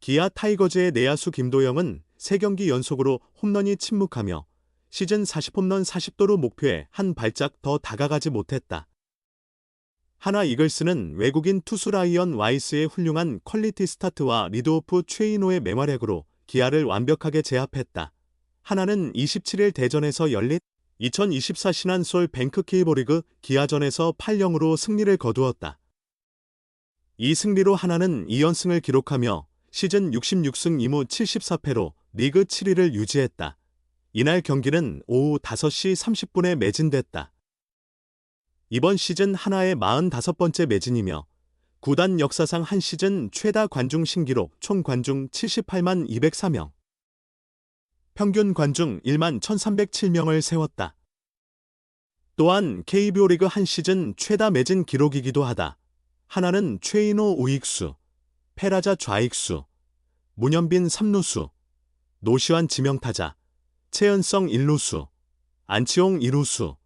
기아 타이거즈의 내야수 김도영은 3경기 연속으로 홈런이 침묵하며 시즌 40홈런 40도루 목표에 한 발짝 더 다가가지 못했다. 하나 이글스는 외국인 투수 라이언 와이스의 훌륭한 퀄리티 스타트와 리드오프 최인호의 맹활약으로 기아를 완벽하게 제압했다. 하나는 27일 대전에서 열린 2024 신한솔 뱅크 K리그 기아전에서 8-0으로 승리를 거두었다. 이 승리로 하나는 2연승을 기록하며 시즌 66승 2무 74패로 리그 7위를 유지했다. 이날 경기는 오후 5시 30분에 매진됐다. 이번 시즌 하나의 45번째 매진이며 구단 역사상 한 시즌 최다 관중 신기록 총 관중 78만 204명, 평균 관중 1만 1307명을 세웠다. 또한 KBO 리그 한 시즌 최다 매진 기록이기도 하다. 하나는 최인호 우익수, 페라자 좌익수, 문현빈 3루수, 노시환 지명타자, 최은성 1루수, 안치홍 2루수,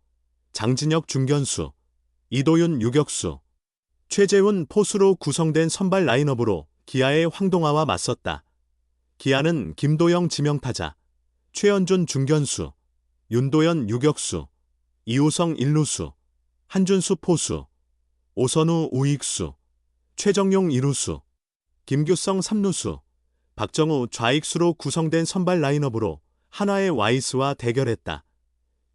장진혁 중견수, 이도윤 유격수, 최재훈 포수로 구성된 선발 라인업으로 기아의 황동아와 맞섰다. 기아는 김도영 지명타자, 최현준 중견수, 윤도현 유격수, 이우성 1루수, 한준수 포수, 오선우 우익수, 최정용 2루수, 김규성 3루수, 박정우 좌익수로 구성된 선발 라인업으로 하나의 와이스와 대결했다.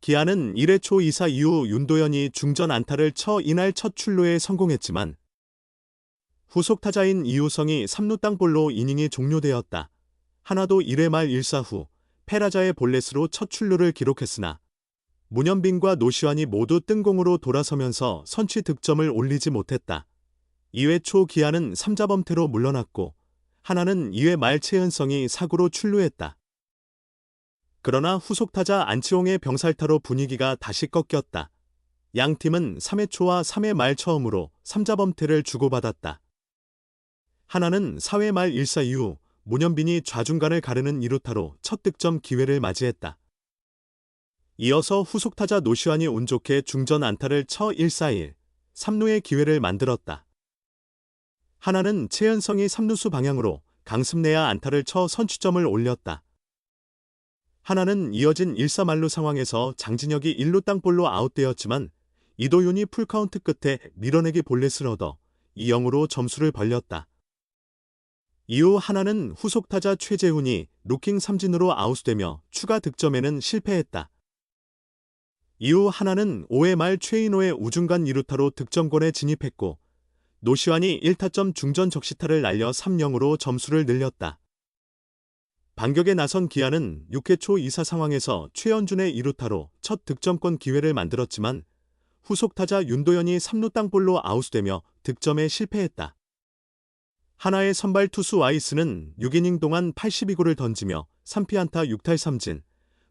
기아는 1회 초 2사 이후 윤도현이 중전 안타를 쳐 이날 첫 출루에 성공했지만 후속 타자인 이우성이 3루 땅볼로 이닝이 종료되었다. 하나도 1회 말 1사 후 페라자의 볼넷으로 첫 출루를 기록했으나 문현빈과 노시환이 모두 뜬공으로 돌아서면서 선취 득점을 올리지 못했다. 2회 초 기아는 3자범퇴로 물러났고 하나는 2회 말 최은성이 사구로 출루했다. 그러나 후속 타자 안치홍의 병살타로 분위기가 다시 꺾였다. 양 팀은 3회 초와 3회 말 처음으로 3자범퇴를 주고받았다. 하나는 4회 말 1사 이후 문현빈이 좌중간을 가르는 2루타로 첫 득점 기회를 맞이했다. 이어서 후속 타자 노시환이 운 좋게 중전 안타를 쳐 1사1, 3루의 기회를 만들었다. 하나는 최은성이 3루수 방향으로 강습내야 안타를 쳐 선취점을 올렸다. 하나는 이어진 1사 만루 상황에서 장진혁이 1루 땅볼로 아웃되었지만 이도윤이 풀카운트 끝에 밀어내기 볼넷을 얻어 2-0으로 점수를 벌렸다. 이후 하나는 후속 타자 최재훈이 루킹 삼진으로 아웃되며 추가 득점에는 실패했다. 이후 하나는 5회 말 최인호의 우중간 2루타로 득점권에 진입했고 노시환이 1타점 중전 적시타를 날려 3-0으로 점수를 늘렸다. 반격에 나선 기아는 6회 초 2사 상황에서 최현준의 2루타로 첫 득점권 기회를 만들었지만 후속 타자 윤도현이 3루 땅볼로 아웃되며 득점에 실패했다. 하나의 선발 투수 와이스는 6이닝 동안 82구를 던지며 3피안타 6탈3진,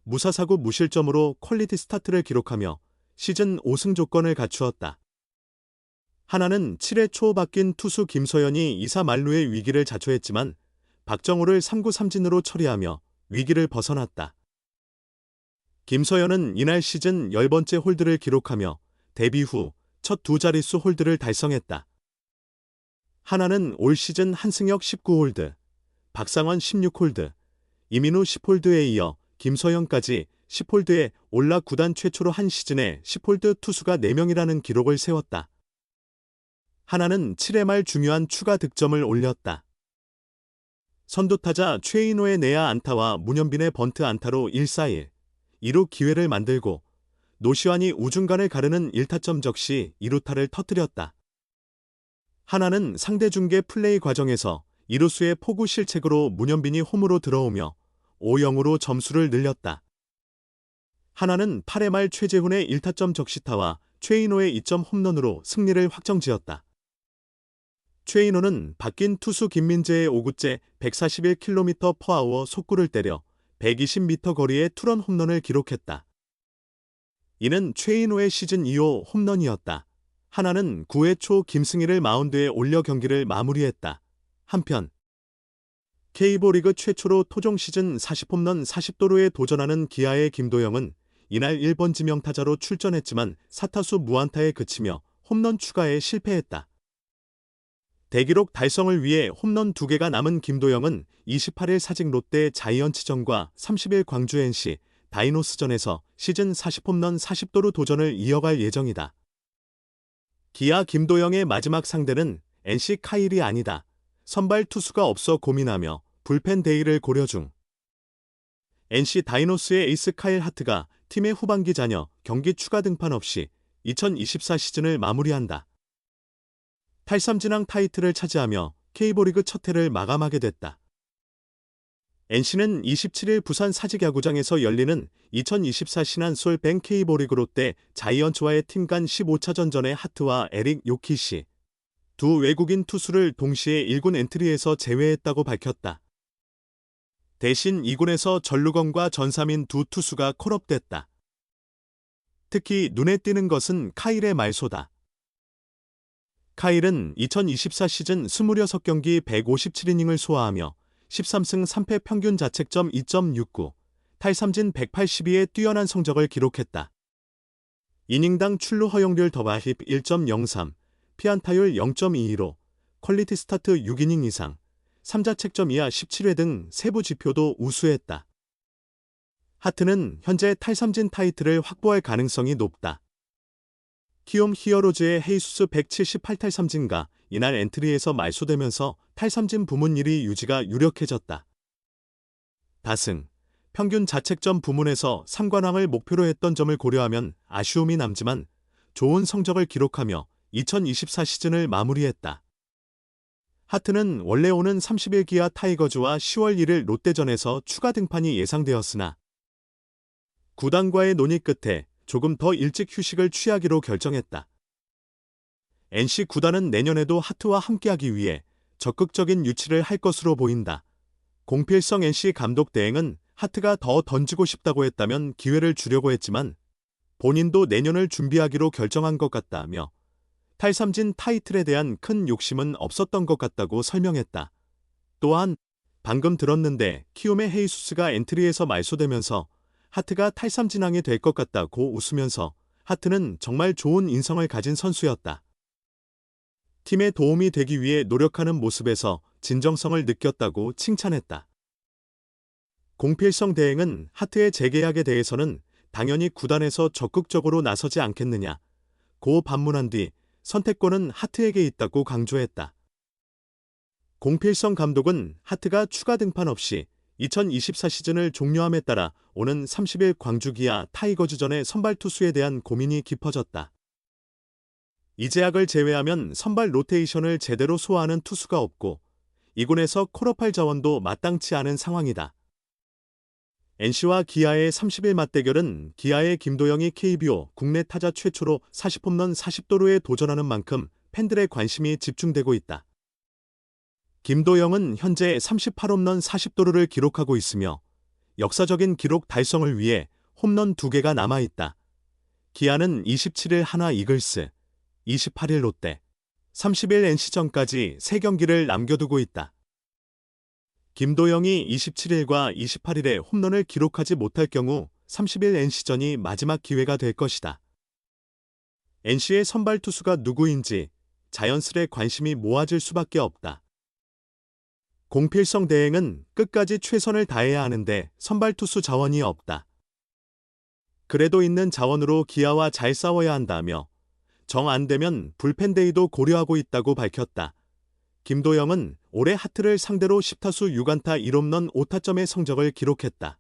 무사사구 무실점으로 퀄리티 스타트를 기록하며 시즌 5승 조건을 갖추었다. 하나는 7회 초 바뀐 투수 김서현이 2사 만루의 위기를 자초했지만 박정우를 3구 삼진으로 처리하며 위기를 벗어났다. 김서현은 이날 시즌 10번째 홀드를 기록하며 데뷔 후 첫 두 자릿수 홀드를 달성했다. 하나는 올 시즌 한승혁 19홀드, 박상원 16홀드, 이민우 10홀드에 이어 김서현까지 10홀드에 올라 구단 최초로 한 시즌에 10홀드 투수가 4명이라는 기록을 세웠다. 하나는 7회 말 중요한 추가 득점을 올렸다. 선두타자 최인호의 내야 안타와 문현빈의 번트 안타로 1사1, 2루 기회를 만들고 노시환이 우중간을 가르는 1타점 적시 2루타를 터뜨렸다. 하나는 상대 중계 플레이 과정에서 2루수의 포구 실책으로 문현빈이 홈으로 들어오며 5-0으로 점수를 늘렸다. 하나는 8회 말 최재훈의 1타점 적시타와 최인호의 2점 홈런으로 승리를 확정지었다. 최인호는 바뀐 투수 김민재의 5구째 141km/h 속구를 때려 120m 거리의 투런 홈런을 기록했다. 이는 최인호의 시즌 2호 홈런이었다. 하나는 9회 초 김승희를 마운드에 올려 경기를 마무리했다. 한편 KBO 리그 최초로 토종 시즌 40홈런 40도루에 도전하는 기아의 김도영은 이날 1번 지명타자로 출전했지만 4타수 무안타에 그치며 홈런 추가에 실패했다. 대기록 달성을 위해 홈런 2개가 남은 김도영은 28일 사직 롯데 자이언츠전과 30일 광주 NC 다이노스전에서 시즌 40홈런 40도루 도전을 이어갈 예정이다. 기아 김도영의 마지막 상대는 NC 카일이 아니다. 선발 투수가 없어 고민하며 불펜 데이를 고려 중. NC 다이노스의 에이스 카일 하트가 팀의 후반기 잔여 경기 추가 등판 없이 2024 시즌을 마무리한다. 탈삼진왕 타이틀을 차지하며 K리그 첫 해를 마감하게 됐다. NC는 27일 부산 사직야구장에서 열리는 2024 신한솔뱅 K리그 롯데 자이언츠와의 팀 간 15차전전에 하트와 에릭 요키시 두 외국인 투수를 동시에 1군 엔트리에서 제외했다고 밝혔다. 대신 2군에서 전루건과 전삼인 두 투수가 콜업됐다. 특히 눈에 띄는 것은 카일의 말소다. 카일은 2024 시즌 26경기 157이닝을 소화하며 13승 3패 평균 자책점 2.69, 탈삼진 182의 뛰어난 성적을 기록했다. 이닝당 출루 허용률 더하기 1.03, 피안타율 0.22로 퀄리티 스타트 6이닝 이상, 3자책점 이하 17회 등 세부 지표도 우수했다. 하트는 현재 탈삼진 타이틀을 확보할 가능성이 높다. 키움 히어로즈의 헤이수스 178탈삼진가 이날 엔트리에서 말소되면서 탈삼진 부문 1위 유지가 유력해졌다. 다승, 평균 자책점 부문에서 3관왕을 목표로 했던 점을 고려하면 아쉬움이 남지만 좋은 성적을 기록하며 2024 시즌을 마무리했다. 하트는 원래 오는 30일 기아 타이거즈와 10월 1일 롯데전에서 추가 등판이 예상되었으나 구단과의 논의 끝에 조금 더 일찍 휴식을 취하기로 결정했다. NC 구단은 내년에도 하트와 함께하기 위해 적극적인 유치를 할 것으로 보인다. 공필성 NC 감독 대행은 하트가 더 던지고 싶다고 했다면 기회를 주려고 했지만 본인도 내년을 준비하기로 결정한 것 같다며 탈삼진 타이틀에 대한 큰 욕심은 없었던 것 같다고 설명했다. 또한 방금 들었는데 키움의 헤이수스가 엔트리에서 말소되면서 하트가 탈삼진왕이 될 것 같다고 웃으면서 하트는 정말 좋은 인성을 가진 선수였다. 팀에 도움이 되기 위해 노력하는 모습에서 진정성을 느꼈다고 칭찬했다. 공필성 대행은 하트의 재계약에 대해서는 당연히 구단에서 적극적으로 나서지 않겠느냐 고 반문한 뒤 선택권은 하트에게 있다고 강조했다. 공필성 감독은 하트가 추가 등판 없이 2024 시즌을 종료함에 따라 오는 30일 광주 기아 타이거즈전의 선발 투수에 대한 고민이 깊어졌다. 이재학을 제외하면 선발 로테이션을 제대로 소화하는 투수가 없고 2군에서 콜업할 자원도 마땅치 않은 상황이다. NC와 기아의 30일 맞대결은 기아의 김도영이 KBO 국내 타자 최초로 40홈런 40도루에 도전하는 만큼 팬들의 관심이 집중되고 있다. 김도영은 현재 38홈런 40도루를 기록하고 있으며 역사적인 기록 달성을 위해 홈런 2개가 남아있다. 기아는 27일 하나 이글스, 28일 롯데, 30일 NC전까지 3경기를 남겨두고 있다. 김도영이 27일과 28일에 홈런을 기록하지 못할 경우 30일 NC전이 마지막 기회가 될 것이다. NC의 선발 투수가 누구인지 자연스레 관심이 모아질 수밖에 없다. 공필성 대행은 끝까지 최선을 다해야 하는데 선발 투수 자원이 없다. 그래도 있는 자원으로 기아와 잘 싸워야 한다며 정 안 되면 불펜 데이도 고려하고 있다고 밝혔다. 김도영은 올해 하트를 상대로 10타수 6안타 1홈런 5타점의 성적을 기록했다.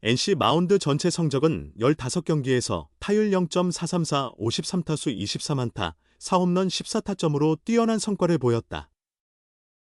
NC 마운드 전체 성적은 15경기에서 타율 0.434, 53타수 23안타, 4홈런 14타점으로 뛰어난 성과를 보였다.